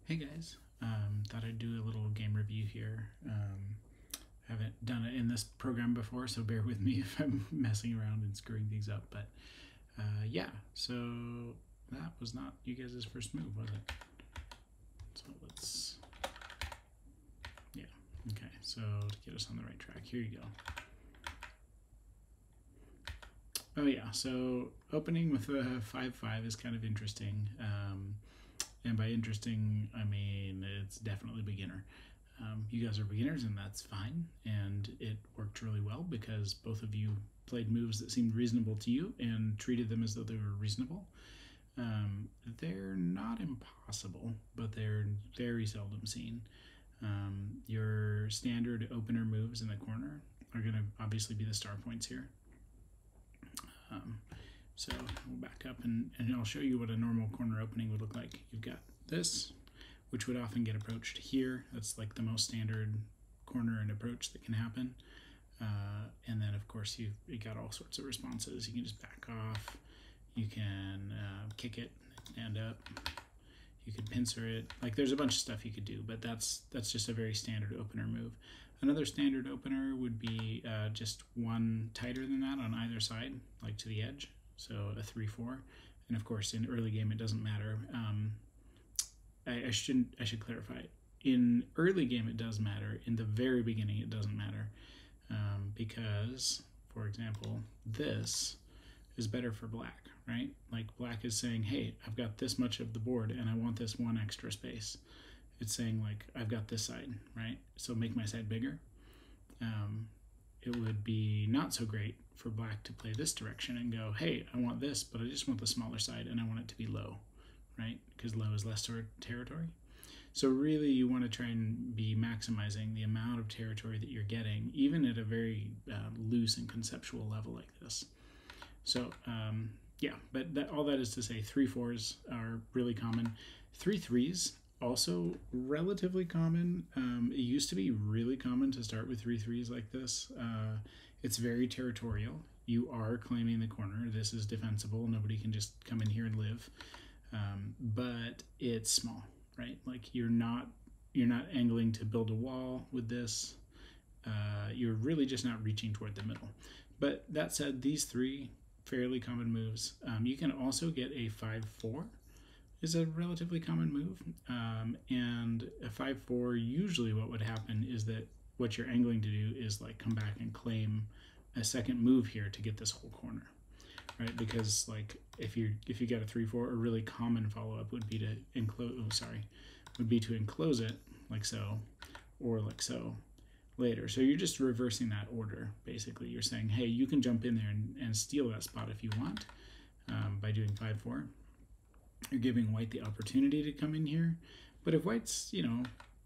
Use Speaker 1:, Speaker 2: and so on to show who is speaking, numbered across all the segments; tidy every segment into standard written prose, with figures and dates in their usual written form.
Speaker 1: Hey guys, thought I'd do a little game review here. Haven't done it in this program before, so bear with me if I'm messing around and screwing things up. But yeah, so that was not you guys' first move, was it? So let's, yeah, okay. So to get us on the right track, here you go. Oh yeah, so opening with a 5-5 is kind of interesting. And by interesting, I mean it's definitely beginner. You guys are beginners, and that's fine. And it worked really well because both of you played moves that seemed reasonable to you and treated them as though they were reasonable. They're not impossible, but they're very seldom seen. Your standard opener moves in the corner are going to obviously be the star points here. So we'll back up and I'll show you what a normal corner opening would look like. You've got this, which would often get approached here. That's like the most standard corner and approach that can happen. And then of course you got all sorts of responses. You can just back off. You can kick it, stand up. You could pincer it. Like there's a bunch of stuff you could do, but that's just a very standard opener move. Another standard opener would be just one tighter than that on either side, like to the edge. So a 3-4, and of course in early game it doesn't matter. I should clarify. In early game it does matter. In the very beginning it doesn't matter, because, for example, this is better for black, right? Like black is saying, hey, I've got this much of the board and I want this one extra space. It's saying like I've got this side, right? So make my side bigger. It would be not so great for black to play this direction and go, hey, I want this, but I just want the smaller side and I want it to be low, right? Because low is less territory. So really you want to try and be maximizing the amount of territory that you're getting, even at a very loose and conceptual level like this. So yeah, but all that is to say 3-4s are really common. 3-3s also relatively common. It used to be really common to start with 3-3s like this. It's very territorial. You are claiming the corner. This is defensible. Nobody can just come in here and live. But it's small, right? Like you're not angling to build a wall with this. You're really just not reaching toward the middle. But that said, these three fairly common moves. You can also get a 5-4. Is a relatively common move, and a 5-4, usually what would happen is that what you're angling to do is like come back and claim a second move here to get this whole corner, right? Because like if you get a 3-4, a really common follow-up would be to enclose it like so, or like so later. So you're just reversing that order. Basically you're saying, hey, you can jump in there and steal that spot if you want, by doing 5-4. You're giving white the opportunity to come in here, but if white's,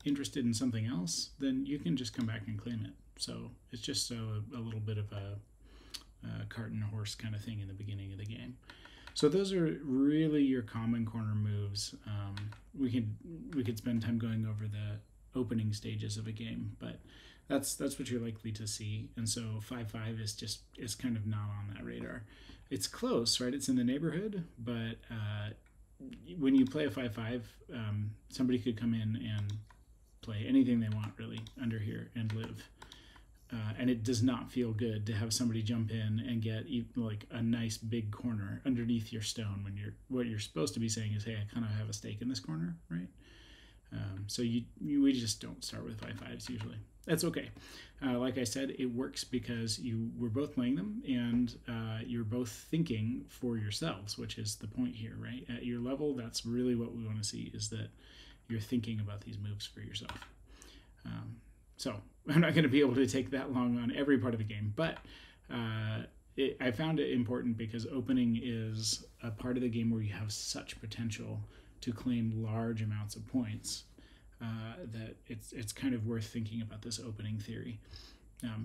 Speaker 1: interested in something else, then you can just come back and claim it. So it's just a little bit of a cart and horse kind of thing in the beginning of the game. So those are really your common corner moves. We could spend time going over the opening stages of a game, but that's what you're likely to see. And so 5-5 is kind of not on that radar. It's close, right? It's in the neighborhood, but when you play a 5-5, somebody could come in and play anything they want really under here and live. And it does not feel good to have somebody jump in and get like a nice big corner underneath your stone when what you're supposed to be saying is, hey, I kind of have a stake in this corner, right? So we just don't start with 5-5s usually. That's okay. Like I said, it works because we're both playing them and you're both thinking for yourselves, which is the point here, right? At your level, that's really what we want to see, is that you're thinking about these moves for yourself. So I'm not going to be able to take that long on every part of the game, but I found it important because opening is a part of the game where you have such potential to claim large amounts of points that it's kind of worth thinking about this opening theory.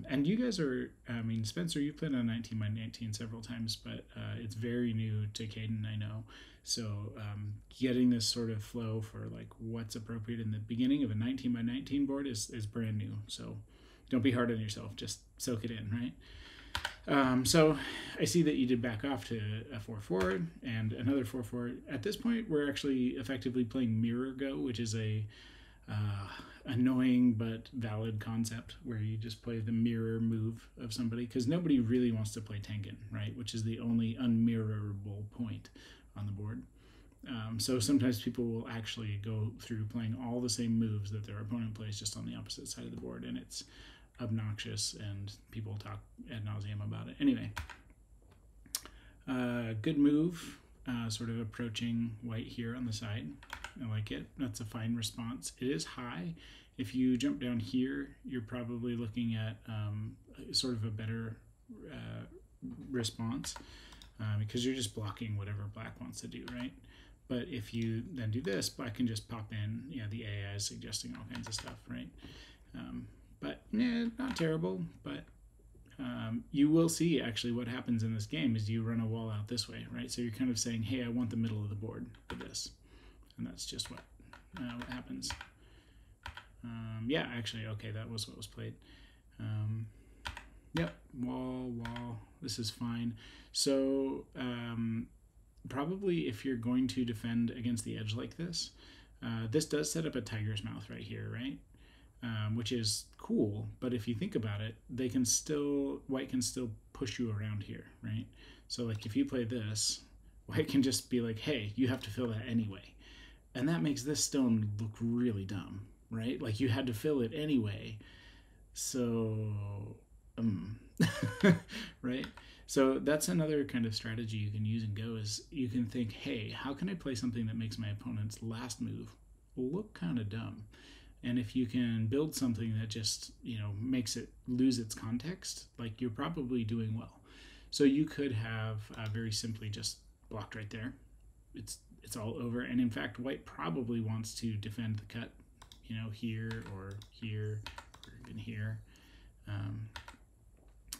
Speaker 1: And you guys are, Spencer, you've played on 19x19 several times, but it's very new to Caidyn, I know. So getting this sort of flow for like what's appropriate in the beginning of a 19x19 board is brand new. So don't be hard on yourself, just soak it in, right? So I see that you did back off to a 4-4 and another 4-4. At this point, we're actually effectively playing Mirror Go, which is a annoying but valid concept where you just play the mirror move of somebody, because nobody really wants to play Tengen, right? Which is the only unmirrorable point on the board. So sometimes people will actually go through playing all the same moves that their opponent plays just on the opposite side of the board, and it's obnoxious, and people talk ad nauseum about it. Anyway, good move, sort of approaching white here on the side. I like it. That's a fine response. It is high. If you jump down here, you're probably looking at sort of a better response because you're just blocking whatever black wants to do, right? But if you then do this, black can just pop in. Yeah, the AI is suggesting all kinds of stuff, right? But yeah, not terrible. But you will see actually what happens in this game is you run a wall out this way, right? So you're kind of saying, hey, I want the middle of the board for this. And that's just what happens. Yeah, actually, okay, that was what was played. Yep, wall. This is fine. So probably if you're going to defend against the edge like this, this does set up a tiger's mouth right here, right? Which is cool, but if you think about it, white can still push you around here, right? So like if you play this, white can just be like, hey, you have to fill that anyway. And that makes this stone look really dumb, right? Like you had to fill it anyway. So, right? So that's another kind of strategy you can use in Go is you can think, hey, how can I play something that makes my opponent's last move look kind of dumb? And if you can build something that just, makes it lose its context, like you're probably doing well. So you could have very simply just blocked right there. It's all over. And in fact, white probably wants to defend the cut, here or here or even here.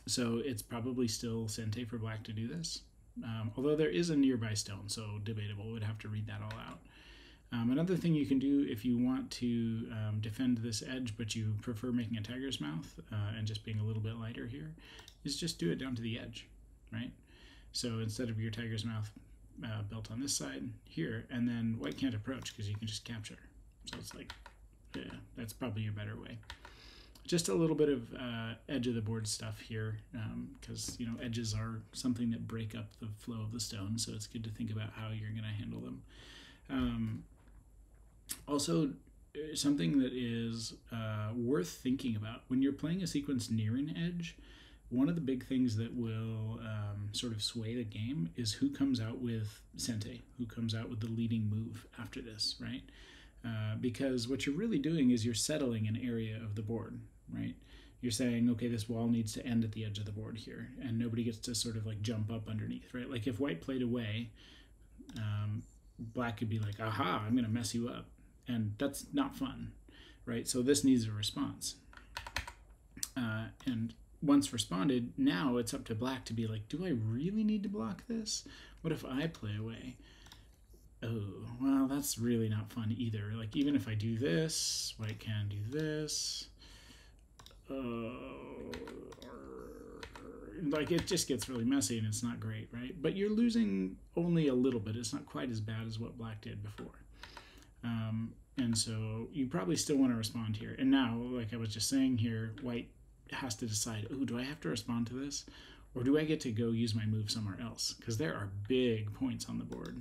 Speaker 1: So it's probably still Sente for black to do this. Although there is a nearby stone, so debatable. We'd have to read that all out. Another thing you can do if you want to defend this edge, but you prefer making a tiger's mouth and just being a little bit lighter here, is just do it down to the edge, right? So instead of your tiger's mouth built on this side here, and then white can't approach because you can just capture. So it's like, yeah, that's probably your better way. Just a little bit of edge of the board stuff here because, edges are something that break up the flow of the stone, so it's good to think about how you're going to handle them. Also, something that is worth thinking about when you're playing a sequence near an edge, one of the big things that will sort of sway the game is who comes out with Sente, who comes out with the leading move after this, right? Because what you're really doing is you're settling an area of the board, right? You're saying, okay, this wall needs to end at the edge of the board here, and nobody gets to sort of like jump up underneath, right? Like if white played away, black could be like, aha, I'm going to mess you up. And that's not fun, right? So this needs a response. And once responded, now it's up to black to be like, do I really need to block this? What if I play away? Oh, well, that's really not fun either. Like, even if I do this, white can do this. Like, it just gets really messy and it's not great, right? But you're losing only a little bit. It's not quite as bad as what black did before. And so you probably still want to respond here. And now, like I was just saying here, white has to decide, oh, do I have to respond to this? Or do I get to go use my move somewhere else? Because there are big points on the board.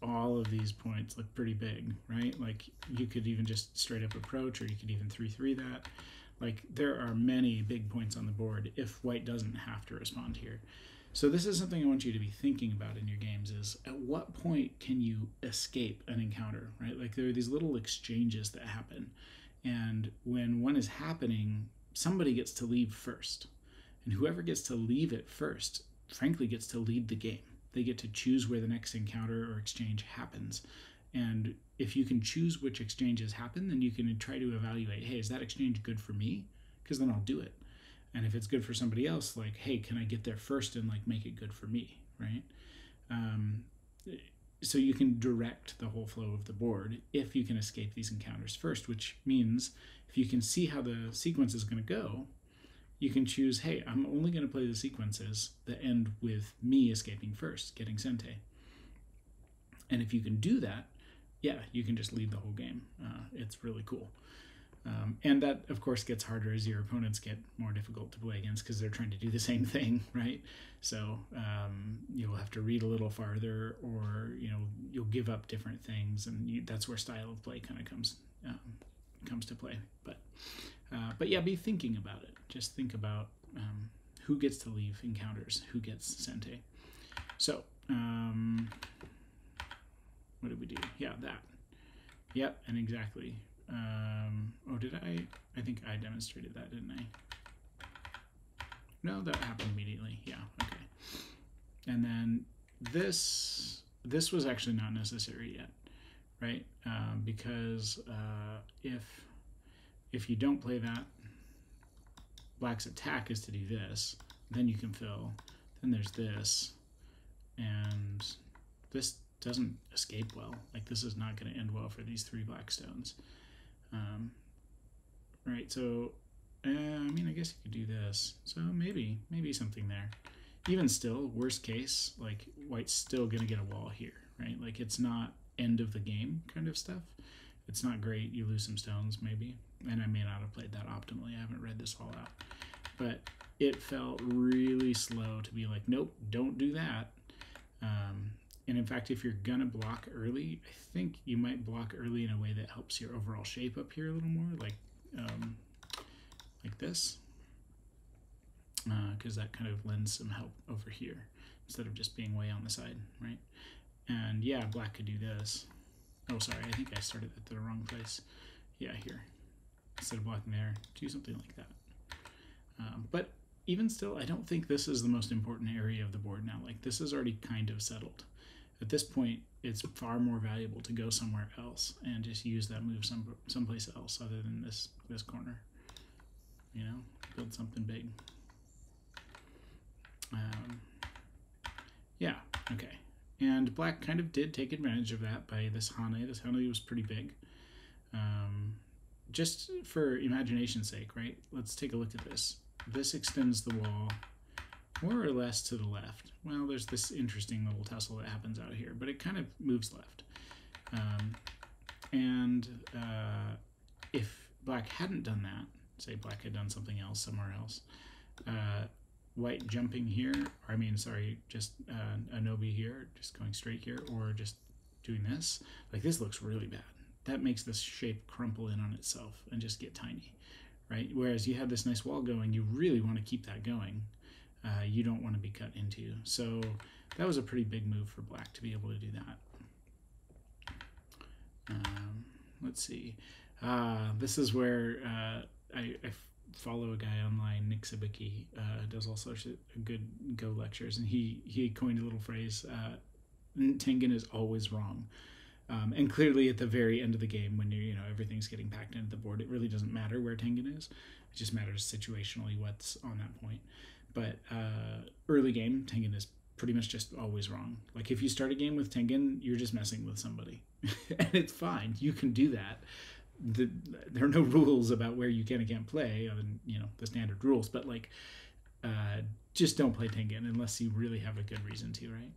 Speaker 1: All of these points look pretty big, right? Like you could even just straight up approach, or you could even 3-3 that. Like there are many big points on the board if white doesn't have to respond here. So this is something I want you to be thinking about in your games is at what point can you escape an encounter, right? Like there are these little exchanges that happen. And when one is happening, somebody gets to leave first. And whoever gets to leave it first, frankly, gets to lead the game. They get to choose where the next encounter or exchange happens. And if you can choose which exchanges happen, then you can try to evaluate, hey, is that exchange good for me? Because then I'll do it. And if it's good for somebody else, like, hey, can I get there first and like make it good for me, right? so you can direct the whole flow of the board if you can escape these encounters first, which means if you can see how the sequence is going to go, you can choose, hey, I'm only going to play the sequences that end with me escaping first, getting Sente. And if you can do that, yeah, you can just lead the whole game. It's really cool. And that, of course, gets harder as your opponents get more difficult to play against because they're trying to do the same thing, right? So you'll have to read a little farther, or you'll give up different things, and that's where style of play kind of comes to play. But yeah, be thinking about it. Just think about who gets to leave encounters, who gets Sente. So what did we do? Yeah, that. Yep, and exactly. Oh, did I? I think I demonstrated that, didn't I? No, that happened immediately. Yeah, okay. And then this was actually not necessary yet, right? Because if you don't play that, black's attack is to do this. Then you can fill. Then there's this, and this doesn't escape well. Like, this is not going to end well for these 3 black stones. Right, so I mean, I guess you could do this. So maybe something there. Even still, worst case, like, white's still gonna get a wall here, right? Like, it's not end of the game kind of stuff. It's not great. You lose some stones maybe, and I may not have played that optimally. I haven't read this all out, but it felt really slow to be like, nope, don't do that. And in fact, if you're gonna block early, I think you might block early in a way that helps your overall shape up here a little more, like this, because that kind of lends some help over here instead of just being way on the side, right? And yeah, black could do this. Oh, sorry, I think I started at the wrong place. Yeah, here. Instead of blocking there, do something like that. But even still, I don't think this is the most important area of the board now. Like, this is already kind of settled. At this point, it's far more valuable to go somewhere else and just use that move someplace else other than this corner. Build something big. Yeah, okay. And black kind of did take advantage of that by this Hane. This Hane was pretty big. Just for imagination's sake, right? Let's take a look at this. This extends the wall more or less to the left. Well, there's this interesting little tussle that happens out here, but it kind of moves left. If black hadn't done that, say black had done something else somewhere else, white jumping here, or just a Nobi here, just going straight here, or just doing this, like, this looks really bad. That makes this shape crumple in on itself and just get tiny, right? Whereas you have this nice wall going, you really want to keep that going. You don't want to be cut into. So that was a pretty big move for black to be able to do that. Let's see. This is where I follow a guy online, Nick Sibicki, does all sorts of good Go lectures, and he coined a little phrase, Tengen is always wrong. And clearly at the very end of the game, when everything's getting packed into the board, it really doesn't matter where Tengen is. It just matters situationally what's on that point. But early game, Tengen is pretty much just always wrong. Like, if you start a game with Tengen, you're just messing with somebody. And it's fine. You can do that. There are no rules about where you can and can't play, other than, the standard rules. But, like, just don't play Tengen unless you really have a good reason to, right?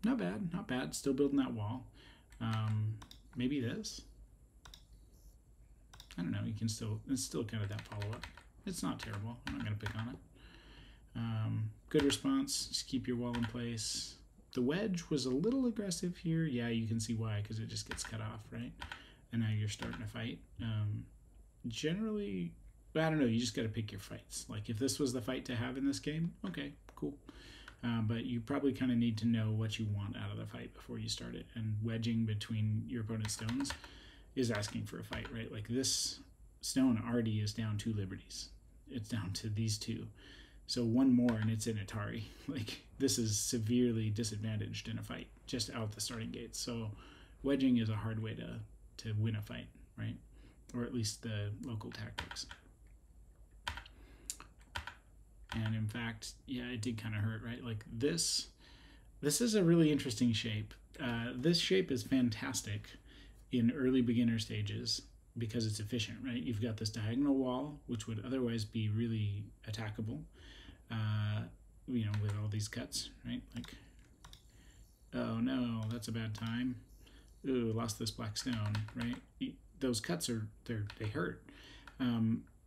Speaker 1: Not bad, not bad. Still building that wall. Maybe this. I don't know. You can still, it's still kind of that follow-up. It's not terrible. I'm not going to pick on it. Good response. Just keep your wall in place. The wedge was a little aggressive here. Yeah, you can see why, because it just gets cut off, right? And now you're starting to fight. Generally, I don't know. You just got to pick your fights. Like, if this was the fight to have in this game, okay, cool. But you probably kind of need to know what you want out of the fight before you start it. And wedging between your opponent's stones is asking for a fight, right? Like, this stone already is down 2 liberties. It's down to these 2. So one more and it's in Atari. Like, this is severely disadvantaged in a fight, just out the starting gates. So wedging is a hard way to win a fight, right? Or at least the local tactics. And in fact, yeah, it did kind of hurt, right? Like, this, this is a really interesting shape. This shape is fantastic in early beginner stages because it's efficient, right? You've got this diagonal wall, which would otherwise be really attackable, with all these cuts, right? Like, oh no, that's a bad time. Ooh, lost this black stone, right? Those cuts they hurt.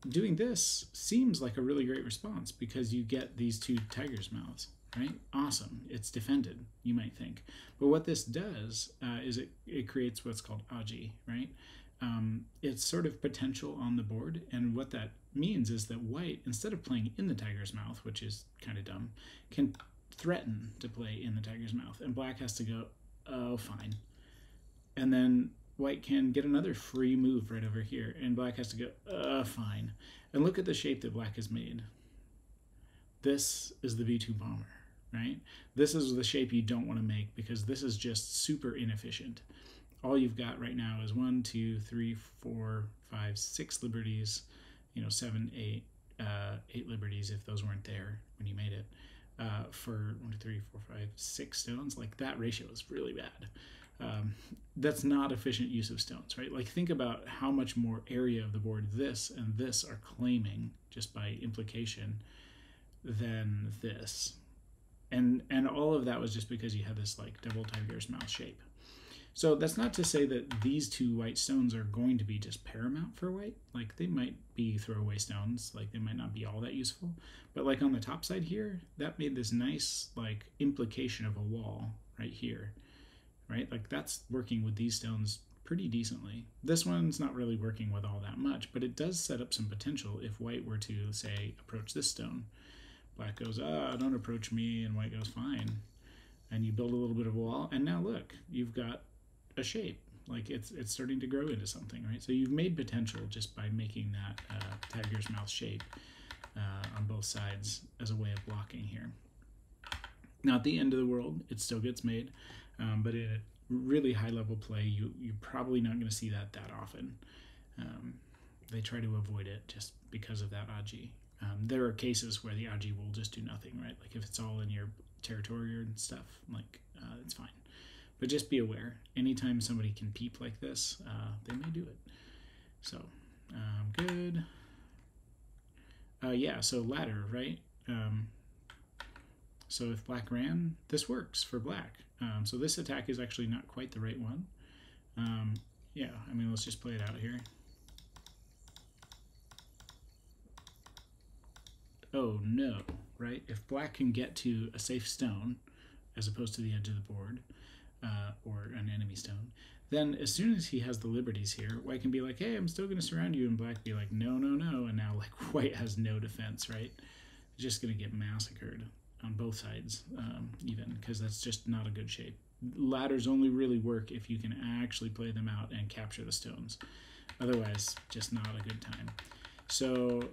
Speaker 1: Doing this seems like a really great response because you get these two tiger's mouths, right? Awesome. It's defended, you might think. But what this does is it creates what's called aji, right? It's sort of potential on the board, and what that means is that white, instead of playing in the tiger's mouth, which is kind of dumb, can threaten to play in the tiger's mouth, and black has to go, oh, fine. And then white can get another free move right over here, and black has to go, fine. And look at the shape that black has made. This is the B2 bomber, right? This is the shape you don't want to make because this is just super inefficient. All you've got right now is 1, 2, 3, 4, 5, 6 liberties, 7, 8, 8 liberties if those weren't there when you made it. For 1, 2, 3, 4, 5, 6 stones, like that ratio is really bad. That's not efficient use of stones, right? Like think about how much more area of the board this and this are claiming just by implication than this. And all of that was just because you had this like double tiger's mouth shape. So that's not to say that these two white stones are going to be just paramount for white. Like they might be throwaway stones, like they might not be all that useful. But like on the top side here, that made this nice like implication of a wall right here, right? Like that's working with these stones pretty decently. This one's not really working with all that much, but it does set up some potential if white were to, say, approach this stone. Black goes, don't approach me, and white goes, fine. And you build a little bit of a wall, and now look, you've got a shape. Like it's starting to grow into something, right? So you've made potential just by making that tiger's mouth shape on both sides as a way of blocking here. Not the end of the world. It still gets made, but in a really high-level play, you're probably not going to see that often. They try to avoid it just because of that aji. There are cases where the aji will just do nothing, right? Like if it's all in your territory and stuff, like it's fine. But just be aware, anytime somebody can peep like this, they may do it. So, good. Yeah, so ladder, right? So if black ran, this works for black. So this attack is actually not quite the right one. Yeah, I mean, let's just play it out here. Oh no, right? If black can get to a safe stone, as opposed to the edge of the board, or an enemy stone, then as soon as he has the liberties here, white can be like, hey, I'm still going to surround you, and black be like, no, no, no, and now like white has no defense, right? Just going to get massacred on both sides, even, because that's just not a good shape. Ladders only really work if you can actually play them out and capture the stones. Otherwise, just not a good time. So,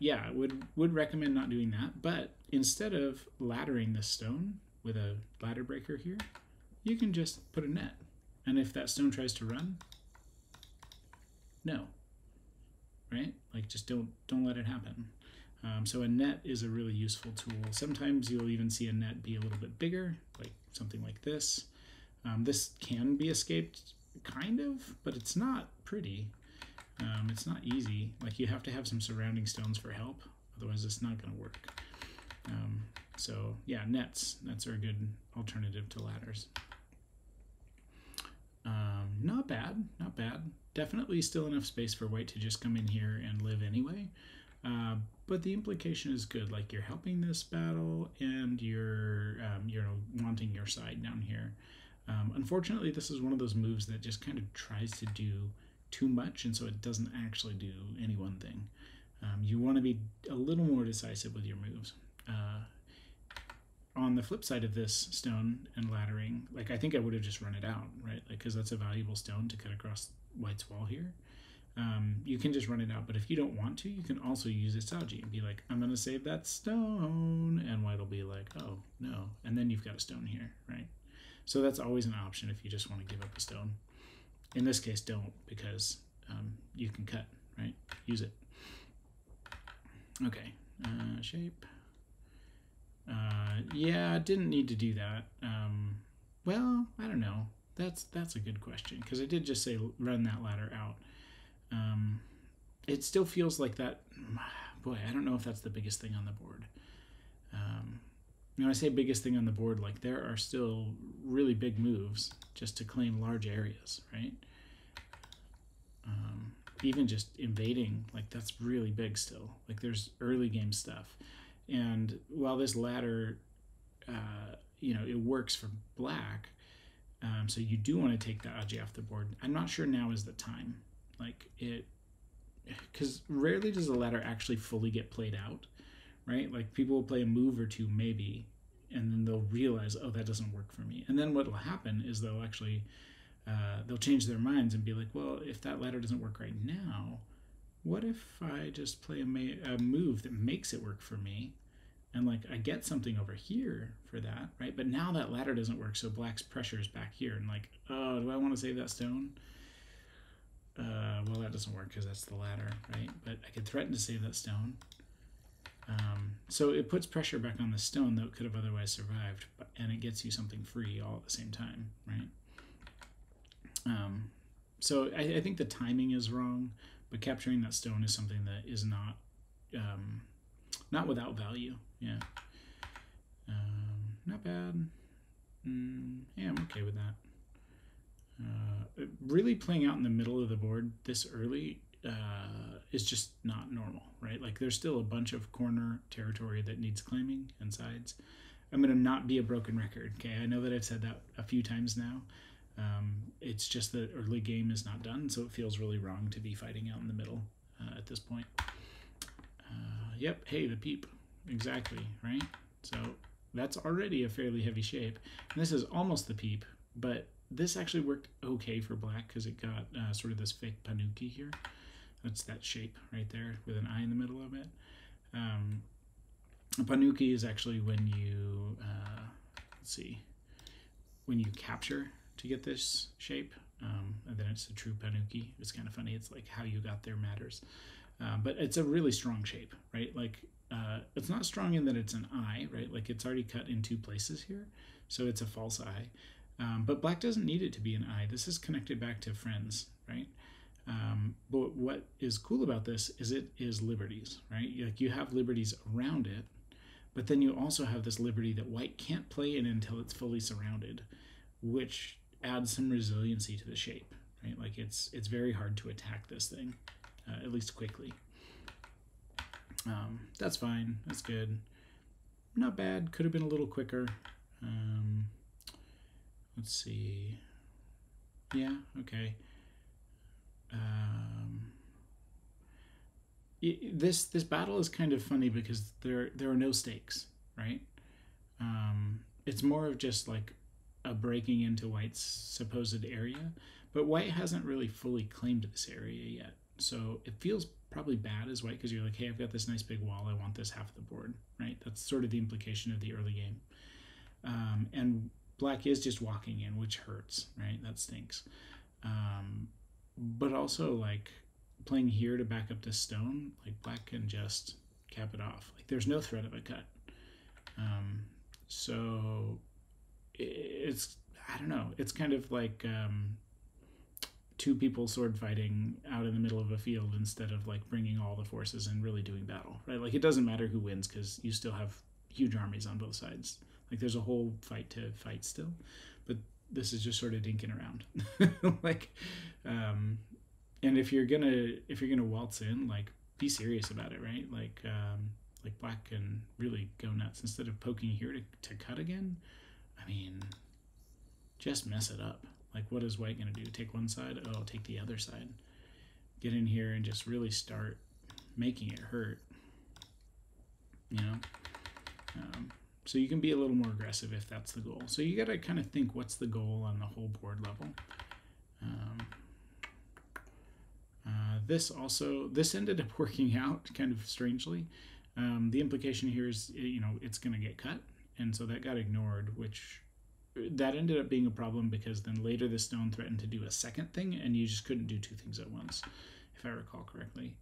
Speaker 1: yeah, would recommend not doing that, but instead of laddering this stone with a ladder breaker here, you can just put a net. And if that stone tries to run, no, right? Like just don't let it happen. So a net is a really useful tool. Sometimes you'll even see a net be a little bit bigger, like something like this. This can be escaped, kind of, but it's not pretty. It's not easy. Like you have to have some surrounding stones for help, otherwise it's not going to work. So yeah, nets are a good alternative to ladders. Not bad, not bad. Definitely still enough space for white to just come in here and live anyway. But the implication is good. Like you're helping this battle, and you're wanting your side down here. Unfortunately, this is one of those moves that just kind of tries to do too much, and so it doesn't actually do any one thing. You want to be a little more decisive with your moves. On the flip side of this stone and laddering, like I think I would have just run it out, right? Like because that's a valuable stone to cut across white's wall here. You can just run it out, but if you don't want to, you can also its aji and be like, I'm going to save that stone, and white will be like, oh, no, and then you've got a stone here, right? So that's always an option if you just want to give up a stone. In this case, don't, because you can cut, right? Use it. Okay, shape. Yeah, didn't need to do that. Well, I don't know. That's a good question because I did just say run that ladder out. Um, it still feels like that. Boy, I don't know if that's the biggest thing on the board. Um, when I say biggest thing on the board, like there are still really big moves just to claim large areas, right? Even just invading, like that's really big still. Like there's early game stuff, and while this ladder, it works for black. So you do want to take the Aji off the board. I'm not sure now is the time. Like it, because rarely does the ladder actually fully get played out, right? Like people will play a move or two maybe, and then they'll realize, oh, that doesn't work for me. And then what will happen is they'll change their minds and be like, well, if that ladder doesn't work right now, what if I just play a move that makes it work for me? And like I get something over here for that, right? But now that ladder doesn't work, so black's pressure is back here. And like, oh, do I want to save that stone? Well, that doesn't work because that's the ladder, right? But I could threaten to save that stone. So it puts pressure back on the stone that could have otherwise survived, and it gets you something free all at the same time, right? So I think the timing is wrong, but capturing that stone is something that is not without value. Yeah. Not bad. Yeah, I'm okay with that. Really playing out in the middle of the board this early is just not normal, right? Like there's still a bunch of corner territory that needs claiming and sides. I'm going to not be a broken record, okay? I know that I've said that a few times now. It's just that early game is not done, so it feels really wrong to be fighting out in the middle at this point. Yep, hey, the peep. Exactly, right? So that's already a fairly heavy shape. And this is almost the peep, but this actually worked okay for black because it got sort of this fake panuki here. That's that shape right there with an eye in the middle of it. A panuki is actually when you, when you capture to get this shape, and then it's a true panuki. It's kind of funny. It's like how you got there matters. But it's a really strong shape, right? Like it's not strong in that it's an eye, right? Like it's already cut in two places here, so it's a false eye. But black doesn't need it to be an eye. This is connected back to friends, right? But what is cool about this is it is liberties, right? Like you have liberties around it, but then you also have this liberty that white can't play in until it's fully surrounded, which adds some resiliency to the shape, right? Like it's very hard to attack this thing, at least quickly. That's fine. That's good. Not bad. Could have been a little quicker. Let's see. Yeah, okay. This battle is kind of funny because there are no stakes, right? It's more of just like a breaking into white's supposed area, but white hasn't really fully claimed this area yet. So it feels probably bad as white because you're like, hey, I've got this nice big wall. I want this half of the board, right? That's sort of the implication of the early game. And black is just walking in, which hurts, right? That stinks. But also like playing here to back up this stone, like black can just cap it off. Like there's no threat of a cut. So it's, I don't know, it's kind of like two people sword fighting out in the middle of a field instead of like bringing all the forces and really doing battle, right? Like it doesn't matter who wins because you still have huge armies on both sides. Like there's a whole fight to fight still, but this is just sort of dinking around. Like, and if you're gonna waltz in, like be serious about it, right? Like black can really go nuts instead of poking here to cut again. I mean, just mess it up. Like what is white gonna do? Take one side? Oh, take the other side. Get in here and just really start making it hurt. You know. So you can be a little more aggressive if that's the goal. So you got to kind of think what's the goal on the whole board level. This ended up working out kind of strangely. The implication here is, it's going to get cut. And so that got ignored, which that ended up being a problem because then later the stone threatened to do a second thing and you just couldn't do two things at once, if I recall correctly.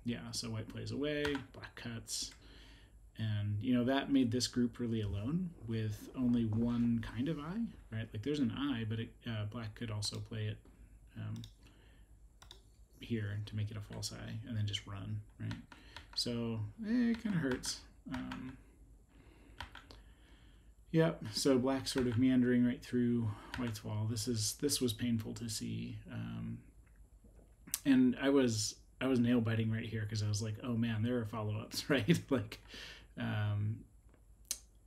Speaker 1: Yeah, so white plays away, black cuts. And, you know, that made this group really alone with only one kind of eye, right? Like there's an eye, but black could also play it here to make it a false eye and then just run, right? So it kind of hurts. Yep, so black sort of meandering right through white's wall. This was painful to see. And I was nail biting right here because I was like, oh man, there are follow-ups, right? Like,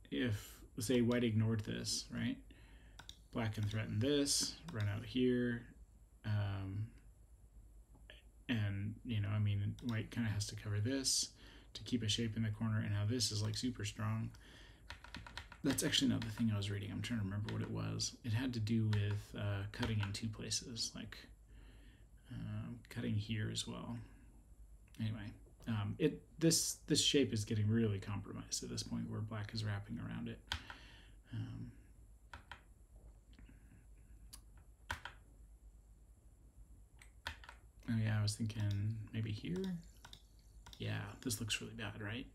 Speaker 1: if, say, white ignored this, right? Black can threaten this, run out here, and, you know, I mean, white kind of has to cover this to keep a shape in the corner, and now this is, like, super strong. That's actually not the thing I was reading. I'm trying to remember what it was. It had to do with cutting in two places, like cutting here as well. Anyway, this shape is getting really compromised at this point where black is wrapping around it. Oh yeah, I was thinking maybe here. Yeah, this looks really bad, right?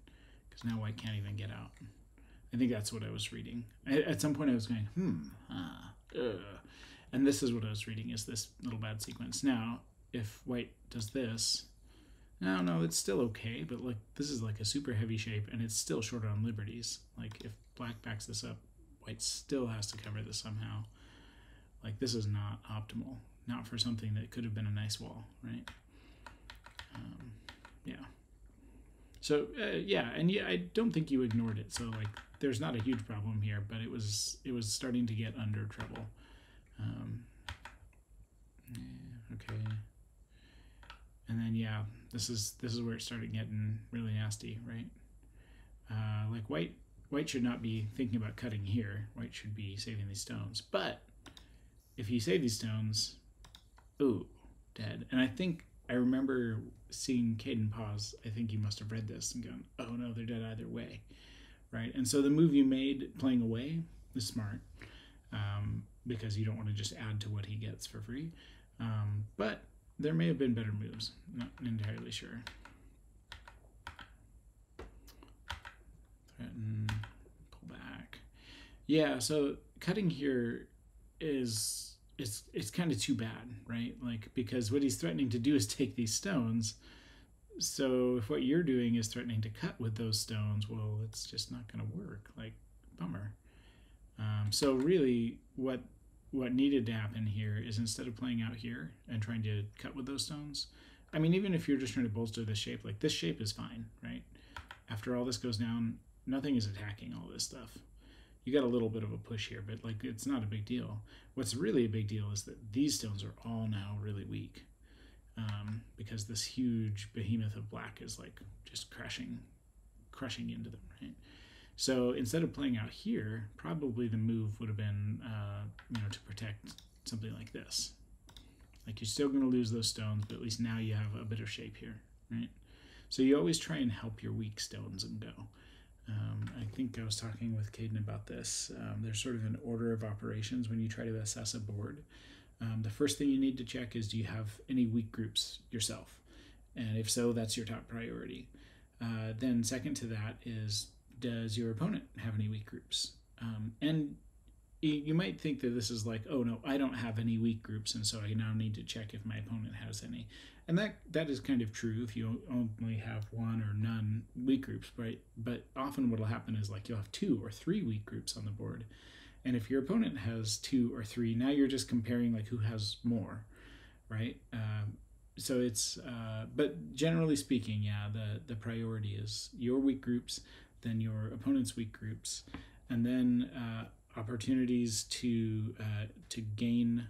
Speaker 1: Because now white can't even get out. I think that's what I was reading. At some point I was going, and this is what I was reading, is this little bad sequence. Now, if white does this, no, it's still okay, but like this is like a super heavy shape, and it's still short on liberties. Like if black backs this up, white still has to cover this somehow. Like this is not optimal, not for something that could have been a nice wall, right? Yeah. So yeah, and yeah, I don't think you ignored it. So like, there's not a huge problem here, but it was starting to get under trouble. Okay. And then yeah, this is where it started getting really nasty, right? Like white should not be thinking about cutting here. White should be saving these stones. But if you save these stones, ooh, dead. And I think I remember seeing Caidyn pause. I think you must have read this and gone, oh no, they're dead either way, right? And so the move you made playing away is smart, because you don't want to just add to what he gets for free. But there may have been better moves. Not entirely sure. Threaten, pull back. Yeah, so cutting here is it's kind of too bad, right? Like, because what he's threatening to do is take these stones. So if what you're doing is threatening to cut with those stones, well, it's just not going to work. Like, bummer. So really, what needed to happen here is, instead of playing out here and trying to cut with those stones, I mean, even if you're just trying to bolster this shape, like this shape is fine, right? After all this goes down, nothing is attacking all this stuff. You got a little bit of a push here, but like, it's not a big deal. What's really a big deal is that these stones are all now really weak, because this huge behemoth of black is like just crushing into them, right? So instead of playing out here, probably the move would have been, to protect something like this. Like, you're still going to lose those stones, but at least now you have a bit of shape here, right? So you always try and help your weak stones and go. I think I was talking with Caidyn about this. There's sort of an order of operations when you try to assess a board. The first thing you need to check is, do you have any weak groups yourself? And if so, that's your top priority. Then second to that is, does your opponent have any weak groups? And you might think that this is like, oh no, I don't have any weak groups, and so I now need to check if my opponent has any. And that is kind of true if you only have one or none weak groups, right? But often what will happen is, like, you'll have 2 or 3 weak groups on the board. And if your opponent has 2 or 3, now you're just comparing like who has more, right? So it's, but generally speaking, yeah, the priority is your weak groups, then your opponent's weak groups, and then opportunities to gain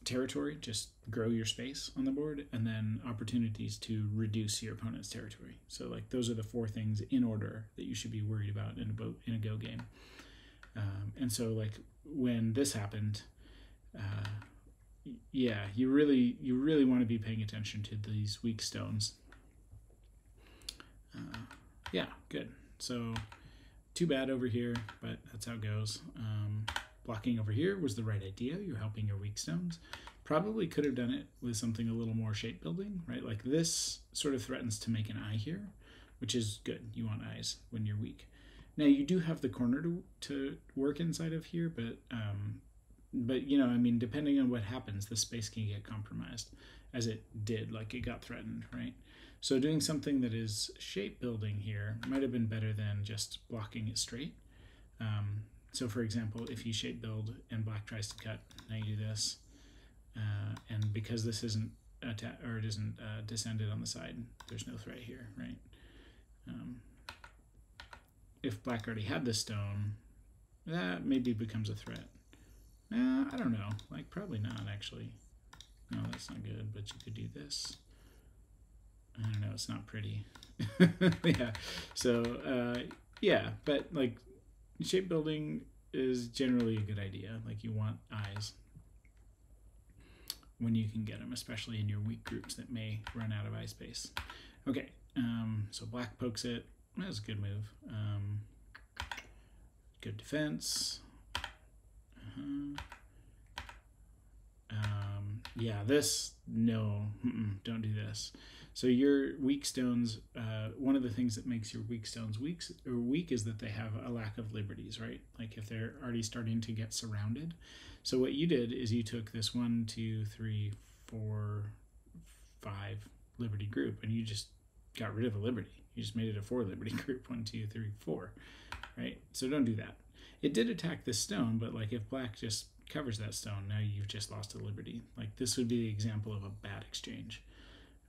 Speaker 1: territory, just grow your space on the board, and then opportunities to reduce your opponent's territory. So like, those are the 4 things in order that you should be worried about in a Go game. And so like, when this happened, yeah, you really want to be paying attention to these weak stones. Yeah, good. So too bad over here, but that's how it goes. Blocking over here was the right idea. You're helping your weak stones. Probably could have done it with something a little more shape building, right? Like, this sort of threatens to make an eye here, which is good. You want eyes when you're weak. Now you do have the corner to work inside of here, but you know, I mean, depending on what happens, the space can get compromised, as it did, like it got threatened, right? So doing something that is shape building here might have been better than just blocking it straight. So for example, if you shape build and black tries to cut, now you do this, and because this isn't descended on the side, there's no threat here, right? If black already had this stone, that maybe becomes a threat. I don't know, like probably not actually. No, that's not good, but you could do this. I don't know, it's not pretty. Yeah, so yeah, but like shape building is generally a good idea. Like you want eyes when you can get them, especially in your weak groups that may run out of eye space. Okay, so black pokes it. That's a good move. Good defense. Yeah, this, no, don't do this. So your weak stones, one of the things that makes your weak stones weak is that they have a lack of liberties, right? Like if they're already starting to get surrounded. So what you did is you took this 1, 2, 3, 4, 5 liberty group and you just got rid of a liberty. You just made it a 4 liberty group, 1, 2, 3, 4, right? So don't do that. It did attack this stone, but like if black just covers that stone, now you've just lost a liberty. Like this would be the example of a bad exchange,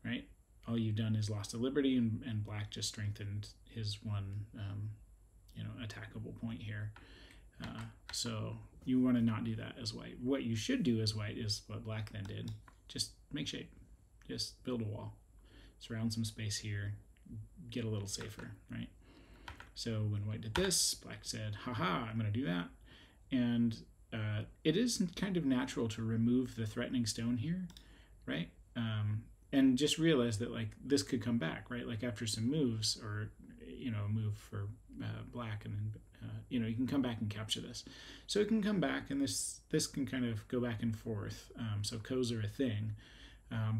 Speaker 1: right? All you've done is lost a liberty, and black just strengthened his one, attackable point here. So you want to not do that as white. What you should do as white is what black then did. Just make shape. Just build a wall. Surround some space here. Get a little safer, right? So when white did this, black said, haha, I'm going to do that. And it is kind of natural to remove the threatening stone here, right? And just realize that like this could come back, right? Like after some moves, or a move for black, and then you can come back and capture this. So it can come back, and this can kind of go back and forth. So co's are a thing,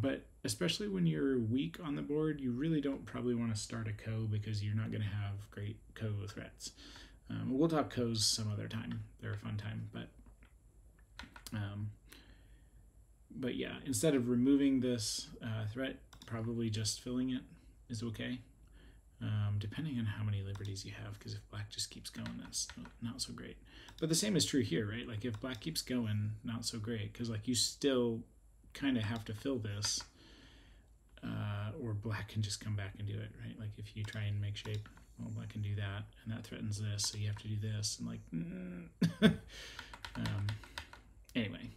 Speaker 1: but especially when you're weak on the board, you really don't probably want to start a co, because you're not going to have great co threats. We'll talk co's some other time. They're a fun time, but yeah, instead of removing this threat, probably just filling it is okay, depending on how many liberties you have, because if black just keeps going, that's not so great. But the same is true here, right? Like if black keeps going, not so great, because like you still kind of have to fill this, or black can just come back and do it, right? Like if you try and make shape, well, black can do that, and that threatens this, so you have to do this, and like, anyway.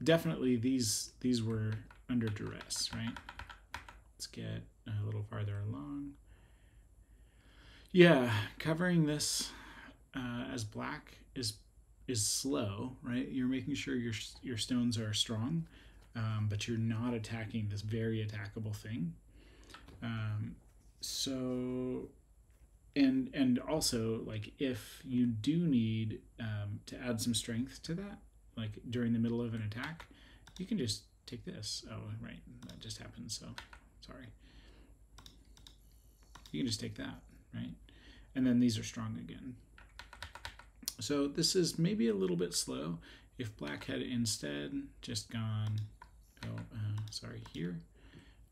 Speaker 1: Definitely these were under duress, right? Let's get a little farther along. Yeah, covering this as black is slow, right? You're making sure your stones are strong, but you're not attacking this very attackable thing. And also, like, if you do need to add some strength to that, like during the middle of an attack, you can just take this. Oh, right, that just happened, so sorry. You can just take that, right? And then these are strong again. So this is maybe a little bit slow. If black had instead just gone, here,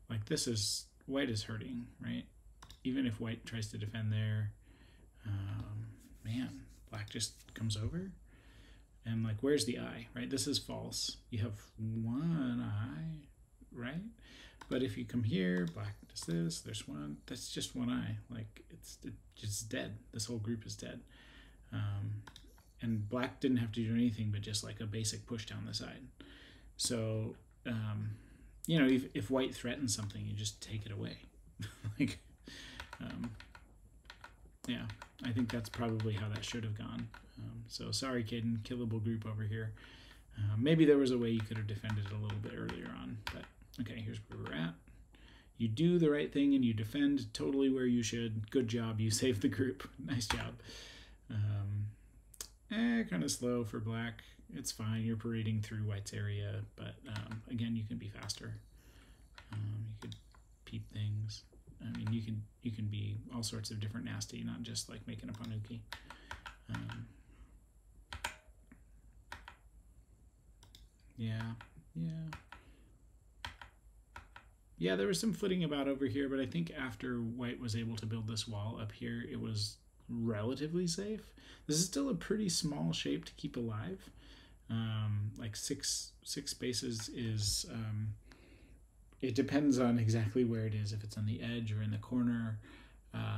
Speaker 1: like this is, white is hurting, right? Even if white tries to defend there, man, black just comes over. And like, where's the eye, right? This is false. You have one eye, right? But if you come here, black does this, there's one, that's just one eye. Like it's just dead. This whole group is dead. And black didn't have to do anything but just like a basic push down the side. So, if white threatens something, you just take it away. Like, yeah, I think that's probably how that should have gone. So sorry, Caidyn, killable group over here. Maybe there was a way you could have defended it a little bit earlier on, but okay, here's where we're at. You do the right thing and you defend totally where you should. Good job, you saved the group. Nice job. Kind of slow for black. It's fine, you're parading through white's area, but again, you can be faster. You could peep things. I mean, you can be all sorts of different nasty, not just like making a panuki. Yeah, there was some flitting about over here, but I think after white was able to build this wall up here, it was relatively safe. This is still a pretty small shape to keep alive. Like six spaces is, it depends on exactly where it is, if it's on the edge or in the corner,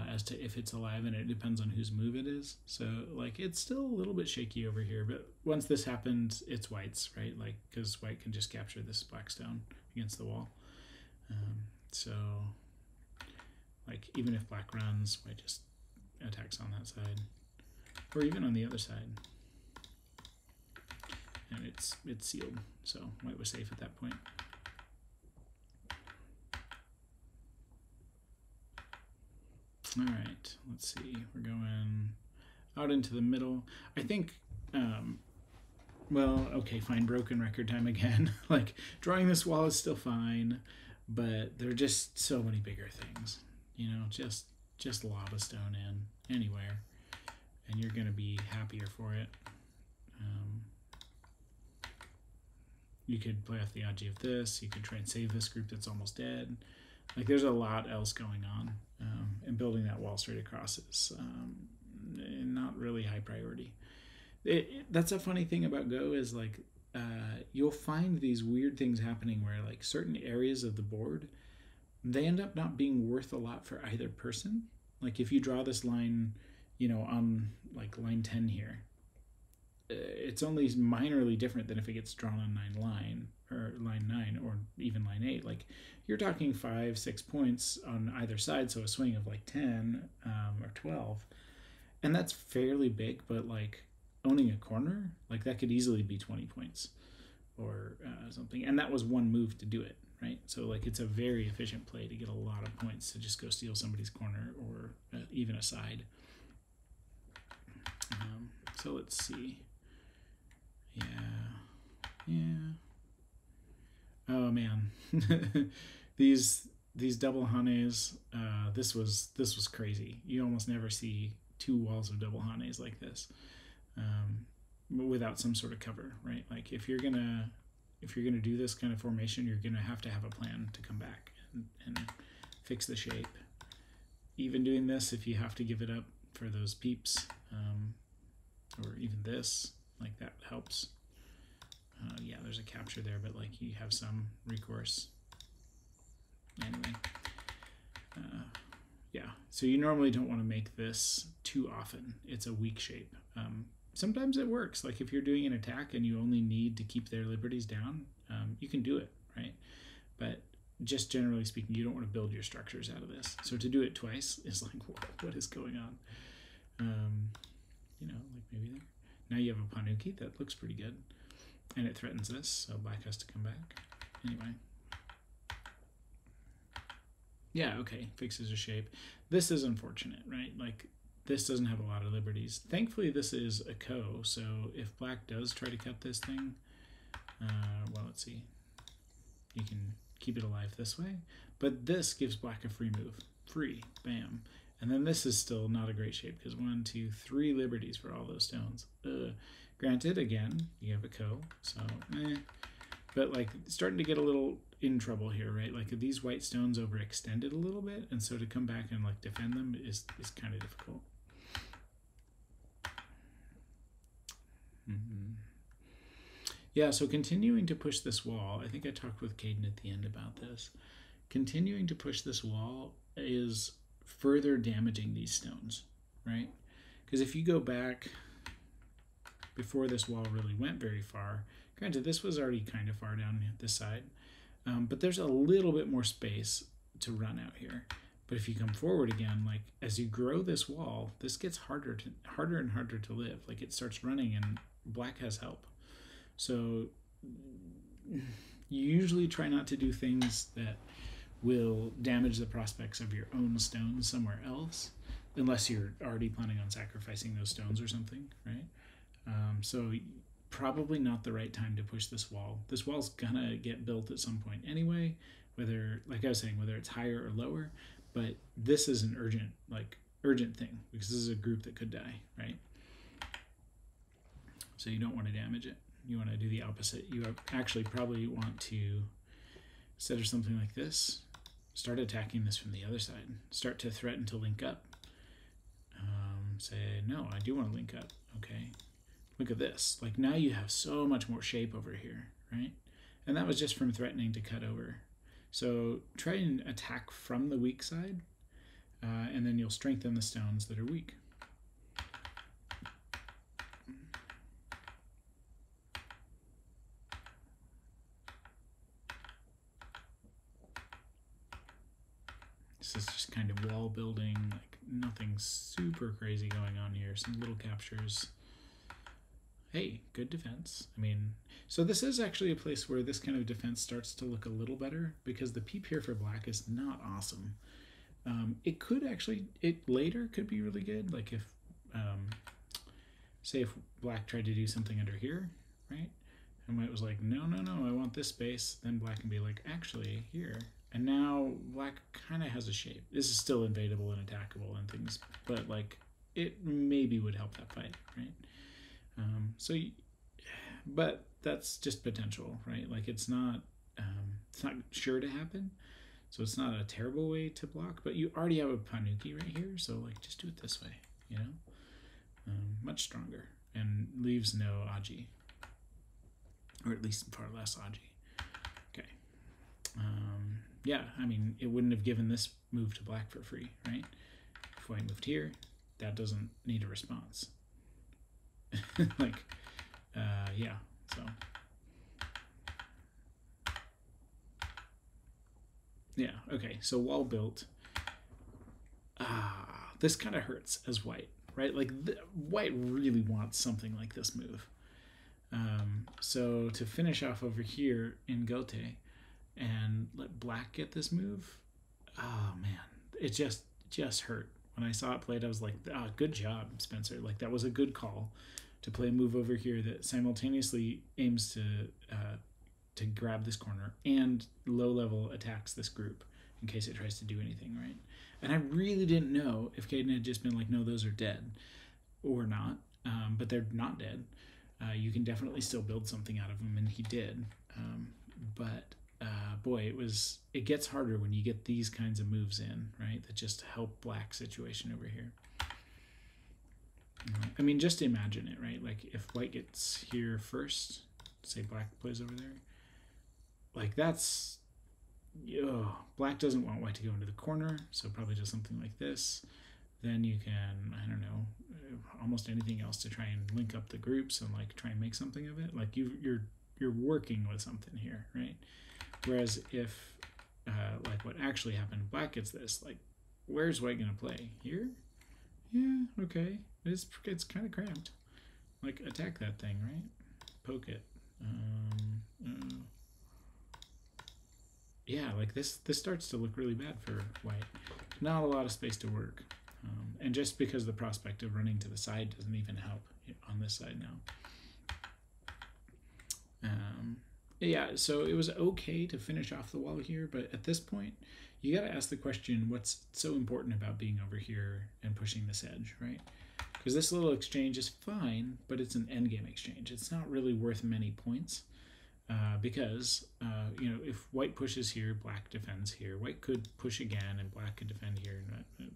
Speaker 1: as to if it's alive, and it depends on whose move it is. So like it's still a little bit shaky over here, but once this happens, it's white's, right? Like, because white can just capture this black stone against the wall. So like even if black runs, white just attacks on that side, or even on the other side, and it's sealed. So white was safe at that point. All right, let's see. We're going out into the middle. I think, well, okay, fine, broken record time again. Like, drawing this wall is still fine, but there are just so many bigger things. You know, just lob a stone in anywhere, and you're going to be happier for it. You could play off the agi of this. You could try and save this group that's almost dead. Like, there's a lot else going on, and building that wall straight across is not really high priority. That's a funny thing about Go is, like, you'll find these weird things happening where, like, certain areas of the board, they end up not being worth a lot for either person. Like, if you draw this line, you know, on, like, line 10 here, it's only minorly different than if it gets drawn on line 9, or even line 8. Like, you're talking 5-6 points on either side, so a swing of like 10 or 12, and that's fairly big. But like owning a corner, like that could easily be 20 points or something, and that was one move to do it, right? So like it's a very efficient play to get a lot of points to just go steal somebody's corner or even a side. So let's see. Yeah. Oh man, these double hanes. This was crazy. You almost never see two walls of double hanes like this, without some sort of cover, right? Like if you're gonna do this kind of formation, you're gonna have to have a plan to come back and fix the shape. Even doing this, if you have to give it up for those peeps, or even this, like that helps. Yeah, there's a capture there, but like you have some recourse. Anyway, yeah, so you normally don't want to make this too often. It's a weak shape. Sometimes it works. Like if you're doing an attack and you only need to keep their liberties down, you can do it, right? But just generally speaking, you don't want to build your structures out of this. So to do it twice is like, what is going on? You know, like maybe there. Now you have a panuki that looks pretty good. And it threatens this, so black has to come back. Anyway. Yeah, okay, fixes a shape. This is unfortunate, right? Like, this doesn't have a lot of liberties. Thankfully, this is a ko, so if black does try to cut this thing, well, let's see. You can keep it alive this way. But this gives black a free move. Free. Bam. And then this is still not a great shape, because 1, 2, 3 liberties for all those stones. Granted, again, you have a ko, so but like starting to get a little in trouble here, right? Like these white stones overextended a little bit, and so to come back and like defend them is kind of difficult. Yeah, so continuing to push this wall, I think I talked with Caidyn at the end about this. Continuing to push this wall is further damaging these stones, right? Because if you go back before this wall really went very far, granted this was already kind of far down this side, but there's a little bit more space to run out here. But if you come forward again, like as you grow this wall, this gets harder and harder to live. Like it starts running and black has help. So you usually try not to do things that will damage the prospects of your own stones somewhere else, unless you're already planning on sacrificing those stones or something, right? So probably not the right time to push this wall. This wall's gonna get built at some point anyway, whether, like I was saying, whether it's higher or lower. but this is an urgent thing because this is a group that could die, right? So you don't want to damage it. You want to do the opposite. You actually probably want to, instead of something like this, start attacking this from the other side. Start to threaten to link up. Say, no, I do want to link up. Okay, look at this. Like, now you have so much more shape over here, right? And that was just from threatening to cut over. So try and attack from the weak side, and then you'll strengthen the stones that are weak. This is just kind of wall building, like nothing super crazy going on here. Some little captures. Hey, good defense. I mean, so this is actually a place where this kind of defense starts to look a little better because the peep here for black is not awesome. It could actually, it later could be really good. Like if, say if black tried to do something under here, right? And white was like, no, I want this space. Then black can be like, actually here. And now black kind of has a shape. This is still invadable and attackable and things, but like it maybe would help that fight, right? But that's just potential, right? Like it's not sure to happen, so it's not a terrible way to block. But you already have a Panuki right here, so like just do it this way, you know, much stronger and leaves no Aji, or at least far less Aji. Okay. Yeah, I mean, it wouldn't have given this move to black for free, right? If white moved here, that doesn't need a response. Like, yeah, so. Yeah, okay, so wall built. This kind of hurts as white, right? Like, white really wants something like this move. So to finish off over here in Gote, and let black get this move, oh man, it just hurt. When I saw it played, I was like, good job, Spencer. Like, that was a good call to play a move over here that simultaneously aims to grab this corner and low level attacks this group in case it tries to do anything, right? And I really didn't know if Caidyn had just been like, no, those are dead or not, but they're not dead. You can definitely still build something out of them, and he did. Boy, it gets harder when you get these kinds of moves in, right? That just help black situation over here. I mean, just imagine it, right? Like if white gets here first, say black plays over there, like that's, black doesn't want white to go into the corner, so probably just something like this. Then you can, I don't know, almost anything else to try and link up the groups and like try and make something of it. Like you're working with something here, right? Whereas if like what actually happened, black gets this, like where's white gonna play? Here? Yeah, okay. It's kind of cramped. Like attack that thing, right? Poke it. Yeah, like this starts to look really bad for white. Not a lot of space to work. And just because the prospect of running to the side doesn't even help on this side now. Yeah, so it was okay to finish off the wall here, but at this point, you got to ask the question, what's so important about being over here and pushing this edge, right? Because this little exchange is fine, but it's an endgame exchange. It's not really worth many points because, if white pushes here, black defends here. White could push again, and black could defend here.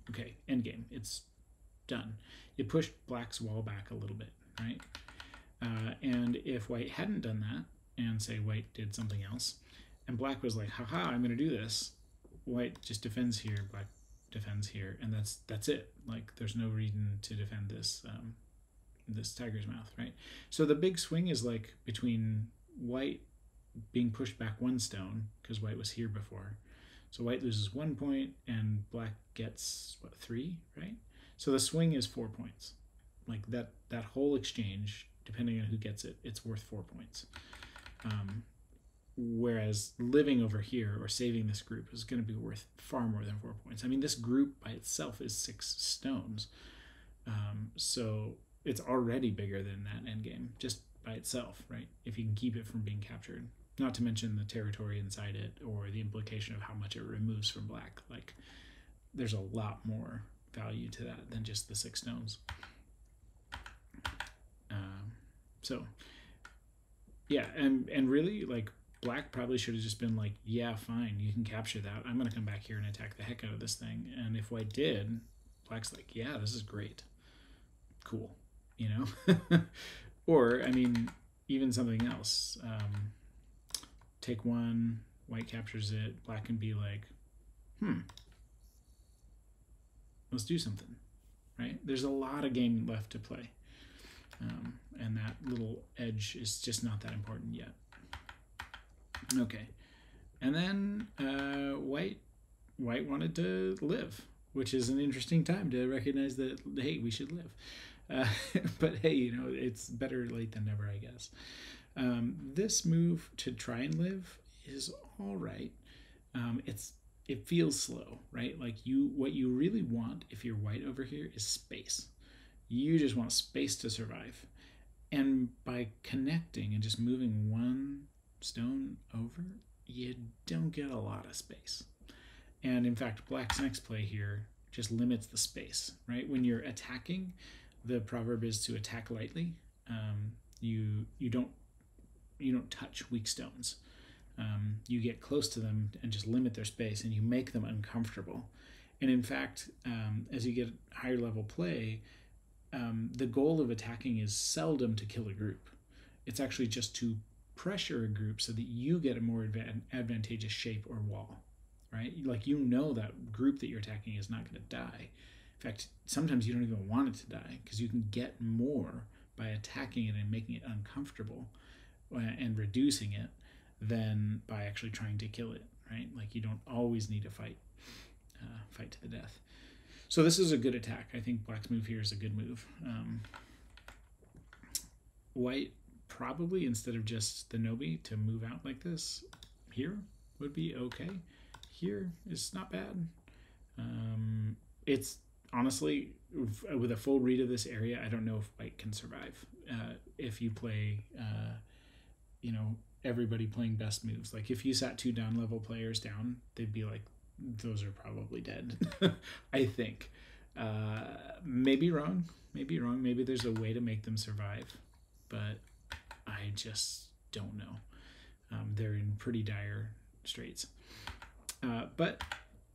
Speaker 1: Okay, endgame. It's done. It pushed black's wall back a little bit, right? And if white hadn't done that, and say white did something else, and black was like, haha, I'm going to do this, white just defends here, black defends here, and that's it. Like, there's no reason to defend this this tiger's mouth, right? So the big swing is like between white being pushed back one stone, because white was here before. So white loses 1 point, and black gets, 3, right? So the swing is 4 points. Like, that whole exchange, depending on who gets it, it's worth 4 points. Whereas living over here or saving this group is going to be worth far more than 4 points. I mean, this group by itself is 6 stones. So it's already bigger than that endgame, just by itself, right? If you can keep it from being captured. Not to mention the territory inside it or the implication of how much it removes from black. Like, there's a lot more value to that than just the 6 stones. So yeah, and really, like, black probably should have just been like, yeah, fine, you can capture that. I'm going to come back here and attack the heck out of this thing. And if white did, black's like, yeah, this is great. Cool. You know? Or, I mean, even something else. Take one, white captures it, black can be like, let's do something. Right? There's a lot of game left to play. And that little edge is just not that important yet. Okay, and then white wanted to live, which is an interesting time to recognize that, hey, we should live. But hey, you know, it's better late than never, I guess. This move to try and live is all right. It feels slow, right? Like, what you really want if you're white over here is space. You just want space to survive. And by connecting and just moving one stone over, you don't get a lot of space. And in fact, black's next play here just limits the space, right? When you're attacking, the proverb is to attack lightly. You don't touch weak stones. You get close to them and just limit their space, and you make them uncomfortable. And in fact, as you get higher level play, the goal of attacking is seldom to kill a group. It's actually just to pressure a group so that you get a more advantageous shape or wall, right? Like, you know that group that you're attacking is not going to die. In fact, sometimes you don't even want it to die, because you can get more by attacking it and making it uncomfortable and reducing it than by actually trying to kill it, right? Like, you don't always need to fight to the death. So this is a good attack. I think black's move here is a good move. White probably, instead of just the Nobi, to move out like this here would be okay. Here is not bad. It's honestly, with a full read of this area, I don't know if white can survive. If you play, you know, everybody playing best moves. Like, if you sat 2 down level players down, they'd be like, those are probably dead. I think. Maybe wrong. Maybe there's a way to make them survive, but I just don't know. They're in pretty dire straits. But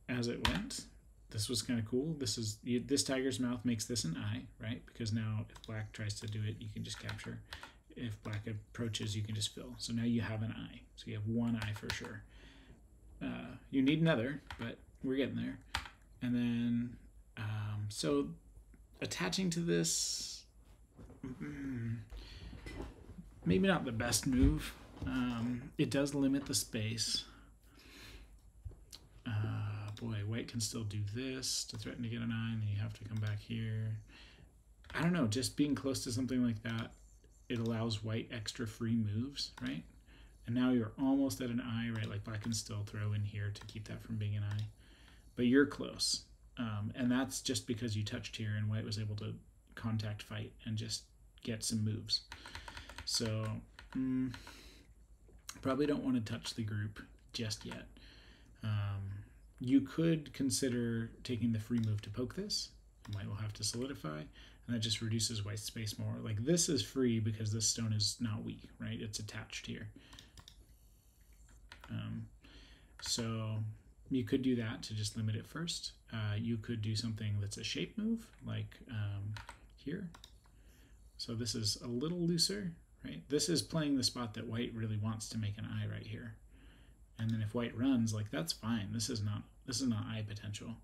Speaker 1: as it went, this was kind of cool. This tiger's mouth makes this an eye, right? Because now if black tries to do it, you can just capture. If black approaches, you can just fill. So now you have an eye. So you have one eye for sure. You need another, but we're getting there. And then, so attaching to this, maybe not the best move. It does limit the space. Boy, white can still do this to threaten to get an eye, and then you have to come back here. I don't know, just being close to something like that, it allows white extra free moves, right? And now you're almost at an eye, right? Like, black can still throw in here to keep that from being an eye. But you're close. And that's just because you touched here and white was able to contact fight and just get some moves. So probably don't want to touch the group just yet. You could consider taking the free move to poke this. White will have to solidify, and that just reduces white's space more. Like, this is free because this stone is not weak, right? It's attached here. So you could do that to just limit it first. You could do something that's a shape move, like here. So this is a little looser, right? This is playing the spot that white really wants to make an eye right here. And then if white runs, like, that's fine. This is not eye potential.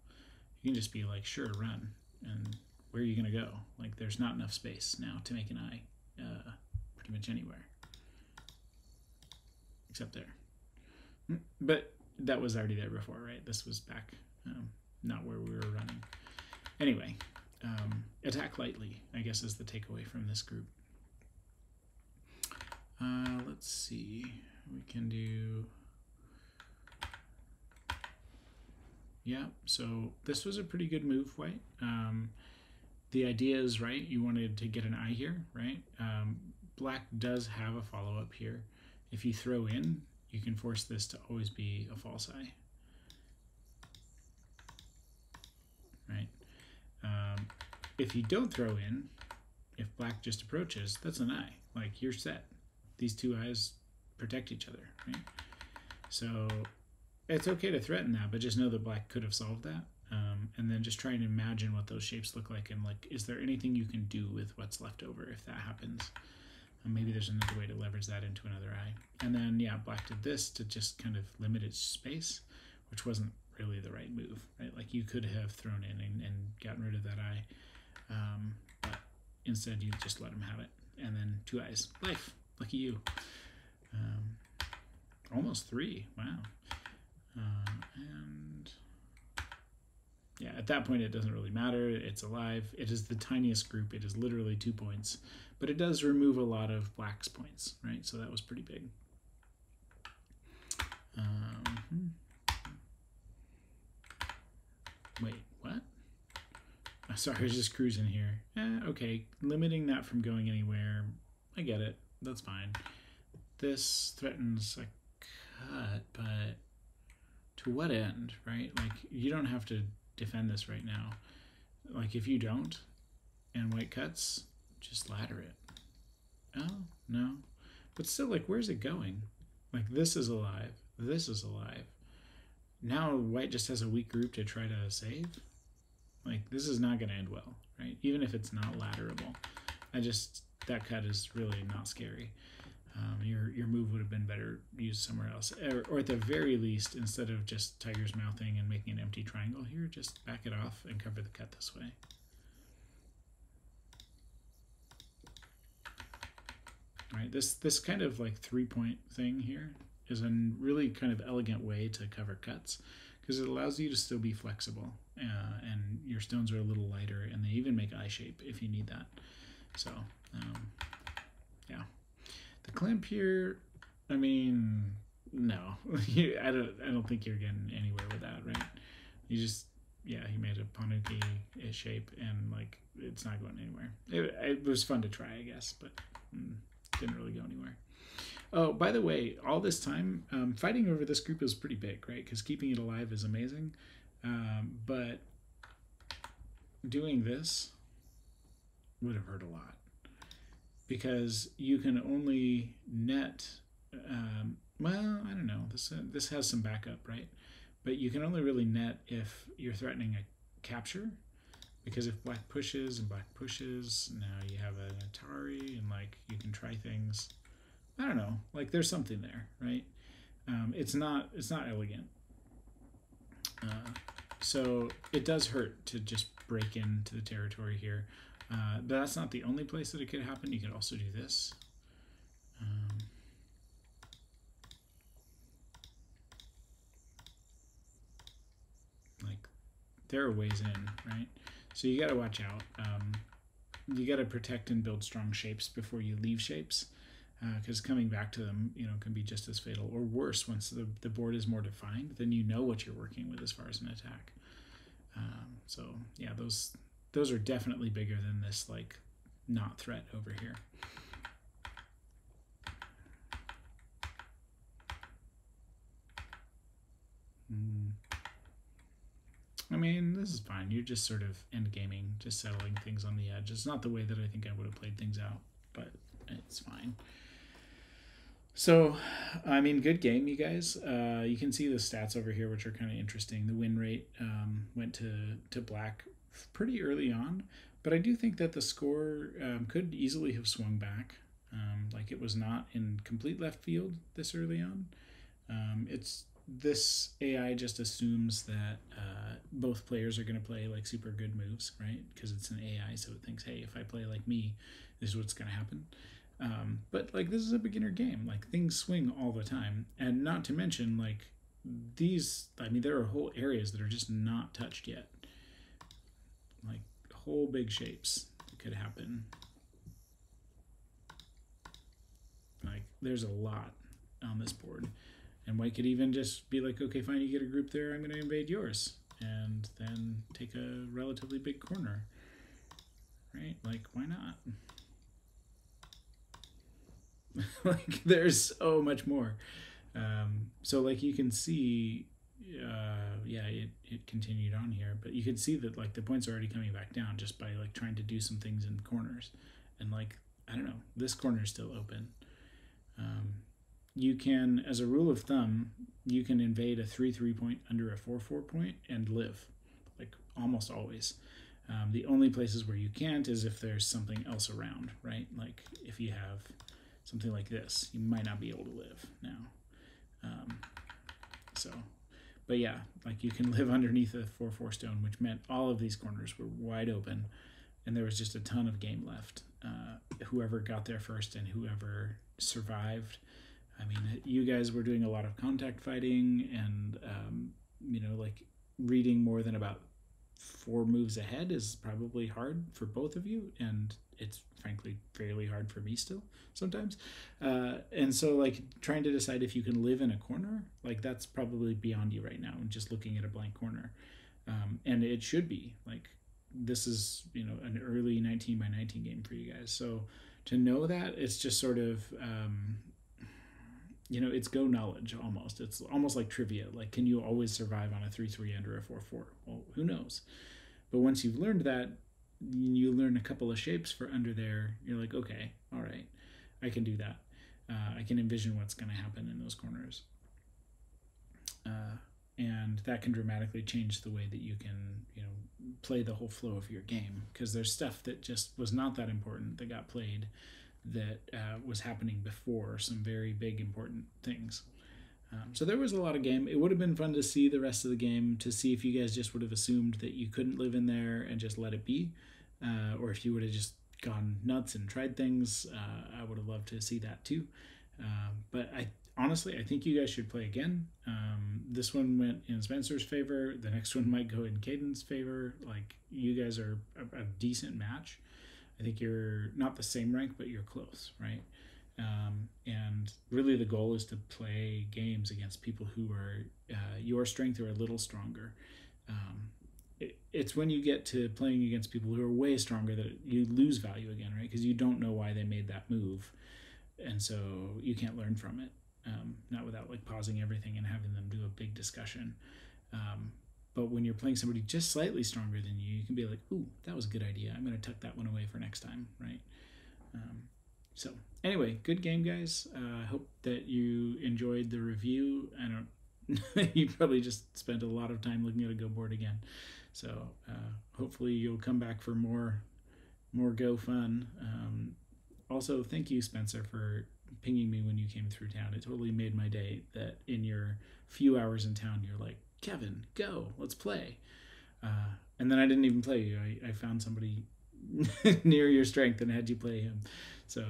Speaker 1: You can just be like, sure, run. And where are you going to go? Like, there's not enough space now to make an eye pretty much anywhere. Except there. But that was already there before, right? This was back, not where we were running. Anyway, attack lightly, I guess, is the takeaway from this group. Let's see. We can do... Yeah, so this was a pretty good move, white. The idea is, right, you wanted to get an eye here, right? Black does have a follow-up here. If you throw in, you can force this to always be a false eye. if you don't throw in, if black just approaches, that's an eye. Like, you're set. These two eyes protect each other, right? So it's okay to threaten that, but just know that black could have solved that. And then just try and imagine what those shapes look like, and like, is there anything you can do with what's left over if that happens? Maybe there's another way to leverage that into another eye. And then, yeah, black did this to just kind of limit its space, which wasn't really the right move, right? Like, you could have thrown in and gotten rid of that eye, but instead you just let him have it. And then 2 eyes. Life. Lucky you. Almost 3. Wow. And yeah, at that point it doesn't really matter. It's alive. It is the tiniest group. It is literally 2 points. But it does remove a lot of black's points, right? So that was pretty big. Wait, what? Oh, sorry, I was just cruising here. Okay, limiting that from going anywhere. I get it. That's fine. This threatens a cut, but to what end, right? Like, you don't have to defend this right now. Like, if you don't, and white cuts, just ladder it. Oh, no. But still, like, where's it going? Like, this is alive. This is alive. Now white just has a weak group to try to save. Like, this is not going to end well, right? Even if it's not ladderable. That cut is really not scary. Your move would have been better used somewhere else. Or at the very least, instead of just tiger's mouthing and making an empty triangle here, just back it off and cover the cut this way. Right, this kind of like 3-point thing here is a really kind of elegant way to cover cuts, because it allows you to still be flexible, and your stones are a little lighter, and they even make eye shape if you need that. So yeah, the clamp here, I mean, no, I don't think you're getting anywhere with that, right? You just, yeah, he made a Panuki shape, and like, it's not going anywhere. It was fun to try, I guess, but didn't really go anywhere. Oh, by the way, all this time, fighting over this group is pretty big, right? Because keeping it alive is amazing. But doing this would have hurt a lot. Because you can only net, well, I don't know. This has some backup, right? But you can only really net if you're threatening a capture. Because if black pushes and black pushes, now you have an Atari, and like, you can try things. I don't know, like, there's something there, right? It's not elegant. So it does hurt to just break into the territory here. But that's not the only place that it could happen. You could also do this. Like, there are ways in, right? So you got to watch out. You got to protect and build strong shapes before you leave shapes, because coming back to them, can be just as fatal or worse once the board is more defined. Then you know what you're working with as far as an attack. So yeah, those are definitely bigger than this like not threat over here. I mean, this is fine. You're just sort of endgaming, just settling things on the edge. It's not the way that I think I would have played things out, but it's fine. So, I mean, good game, you guys. You can see the stats over here, which are kind of interesting. The win rate went to black pretty early on, but I do think that the score could easily have swung back. Like, it was not in complete left field this early on. This AI just assumes that both players are going to play like super good moves, right? Because it's an AI, so it thinks, hey, if I play like me, this is what's going to happen. But like, this is a beginner game. Like, things swing all the time, and not to mention like these. I mean, there are whole areas that are just not touched yet. Like, whole big shapes that could happen. Like, there's a lot on this board. And white could even just be like, okay, fine, you get a group there, I'm going to invade yours. And then take a relatively big corner. Right? Like, why not? Like, there's so much more. So, like, you can see, yeah, it continued on here, but you could see that like the points are already coming back down just by like trying to do some things in corners, and like I don't know, this corner is still open. You can, as a rule of thumb, you can invade a 3-3 point under a 4-4 point and live, like almost always. The only places where you can't is if there's something else around, right? Like if you have something like this, you might not be able to live now. But yeah, like you can live underneath a 4-4 stone, which meant all of these corners were wide open, and there was just a ton of game left. Whoever got there first and whoever survived. I mean, you guys were doing a lot of contact fighting and, like reading more than about 4 moves ahead is probably hard for both of you. And it's frankly fairly hard for me still sometimes. And so like trying to decide if you can live in a corner, like that's probably beyond you right now and just looking at a blank corner. And it should be like, this is, an early 19 by 19 game for you guys. So to know that, it's just sort of, it's go knowledge almost. It's almost like trivia. Like, can you always survive on a 3-3 under a 4-4? Well, who knows? But once you've learned that, you learn a couple of shapes for under there. You're like, okay, all right, I can do that. I can envision what's going to happen in those corners. And that can dramatically change the way that you can, play the whole flow of your game. Because there's stuff that just was not that important that got played that was happening before some very big important things. So there was a lot of game. It would have been fun to see the rest of the game, to see if you guys just would have assumed that you couldn't live in there and just let it be, or if you would have just gone nuts and tried things. I would have loved to see that too. But honestly, I think you guys should play again. This one went in Spencer's favor. The next one might go in Caidyn's favor. Like, you guys are a decent match. I think you're not the same rank, but you're close, right? And really the goal is to play games against people who are your strength or a little stronger. It's when you get to playing against people who are way stronger that you lose value again, right? Because you don't know why they made that move. And so you can't learn from it, not without like pausing everything and having them do a big discussion. But when you're playing somebody just slightly stronger than you can be like, ooh, that was a good idea. I'm going to tuck that one away for next time, right? So anyway, good game, guys. I hope that you enjoyed the review. I don't, you probably just spent a lot of time looking at a Go board again. So hopefully you'll come back for more Go fun. Also, thank you, Spencer, for pinging me when you came through town. It totally made my day that in your few hours in town, you're like, Kevin, go, let's play. And then I didn't even play you. I found somebody near your strength and had you play him. So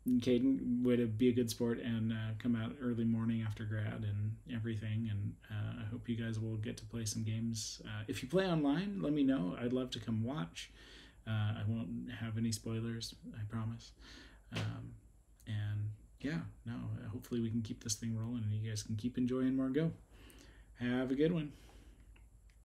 Speaker 1: Caidyn would be a good sport and come out early morning after grad and everything. And I hope you guys will get to play some games. If you play online, let me know. I'd love to come watch. I won't have any spoilers, I promise. And yeah, no, hopefully we can keep this thing rolling and you guys can keep enjoying more Go. Have a good one.